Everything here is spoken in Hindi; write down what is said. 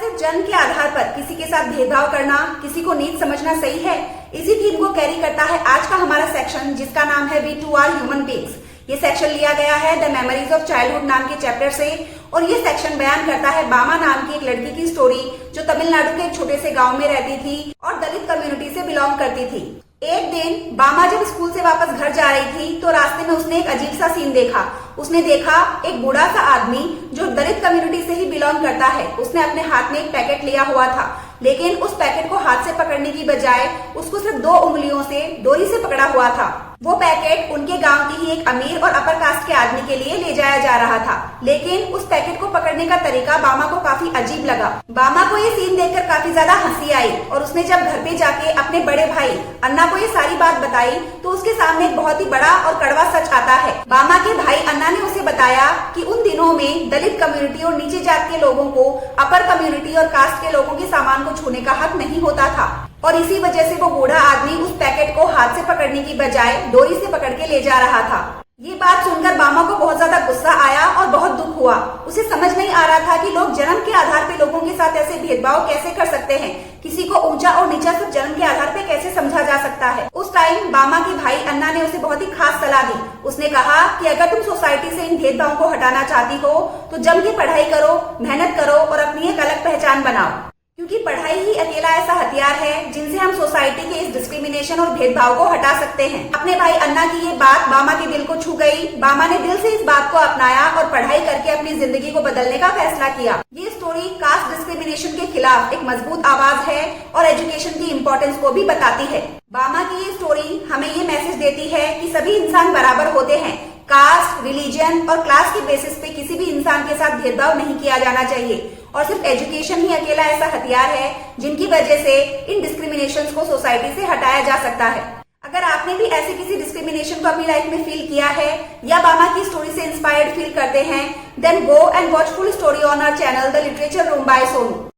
सिर्फ जन्म के आधार पर किसी के साथ भेदभाव करना, किसी को नीच समझना सही है? इसी थीम को कैरी करता है आज का हमारा सेक्शन, जिसका नाम है we too are human beings. ये सेक्शन लिया गया है द मेमोरीज ऑफ चाइल्डहुड नाम के चैप्टर से, और ये सेक्शन बयान करता है बामा नाम की एक लड़की की स्टोरी जो तमिलनाडु के एक छोटे से गांव में रहती थी और दलित कम्युनिटी से बिलोंग करती थी। एक दिन बामा जब स्कूल से वापस घर जा रही थी तो रास्ते में उसने एक अजीब सा सीन देखा। उसने देखा एक बूढ़ा सा आदमी जो दलित कम्युनिटी से ही बिलोंग करता है, उसने अपने हाथ में एक पैकेट लिया हुआ था, लेकिन उस पैकेट को हाथ से पकड़ने की बजाय उसको सिर्फ 2 उंगलियों से डोरी से पकड़ा हुआ था। वो पैकेट उनके गांव की ही एक अमीर और अपर कास्ट के आदमी के लिए ले जाया जा रहा था, लेकिन उस पैकेट को पकड़ने का तरीका बामा को काफी अजीब लगा। बामा को ये सीन देखकर काफी ज्यादा हंसी आई और उसने जब घर पे जाके अपने बड़े भाई अन्ना को ये सारी बात बताई तो उसके सामने एक बहुत ही बड़ा और कड़वा सच आता है। बामा के भाई अन्ना ने उसे बताया कि उन दिनों में दलित कम्युनिटी और नीचे जात के लोगों को अपर कम्युनिटी और कास्ट के लोगों के सामान को छूने का हक नहीं होता था, और इसी वजह से वो बूढ़ा आदमी उस पैकेट को हाथ से पकड़ने की बजाय डोरी से पकड़ के ले जा रहा था। ये बात सुनकर बामा को बहुत ज्यादा गुस्सा आया और बहुत दुख हुआ। उसे समझ नहीं आ रहा था कि लोग जन्म के आधार पे लोगों के साथ ऐसे भेदभाव कैसे कर सकते हैं, किसी को ऊंचा और नीचा सिर्फ जन्म के आधार पे कैसे समझा जा सकता है। उस टाइम बामा के भाई अन्ना ने उसे बहुत ही खास सलाह दी। उसने कहा कि अगर तुम सोसाइटी से इन भेदभाव को हटाना चाहती हो तो जम के पढ़ाई करो, मेहनत करो और अपनी एक अलग पहचान बनाओ, क्योंकि पढ़ाई ही अकेला ऐसा हथियार है जिनसे हम सोसाइटी के इस डिस्क्रिमिनेशन और भेदभाव को हटा सकते हैं। अपने भाई अन्ना की ये बात बामा के दिल को छू गई। बामा ने दिल से इस बात को अपनाया और पढ़ाई करके अपनी जिंदगी को बदलने का फैसला किया। ये स्टोरी कास्ट डिस्क्रिमिनेशन के खिलाफ एक मजबूत आवाज है और एजुकेशन की इम्पोर्टेंस को भी बताती है। बामा की ये स्टोरी हमें ये मैसेज देती है कि सभी इंसान बराबर होते हैं। कास्ट, रिलीजन और क्लास के बेसिस पे किसी भी इंसान के साथ भेदभाव नहीं किया जाना चाहिए, और सिर्फ एजुकेशन ही अकेला ऐसा हथियार है जिनकी वजह से इन डिस्क्रिमिनेशंस को सोसाइटी से हटाया जा सकता है। अगर आपने भी ऐसे किसी डिस्क्रिमिनेशन को अपनी लाइफ में फील किया है या बामा की स्टोरी से इंस्पायर्ड फील करते हैं, then go and watch full story on our channel the literature room by Sonu.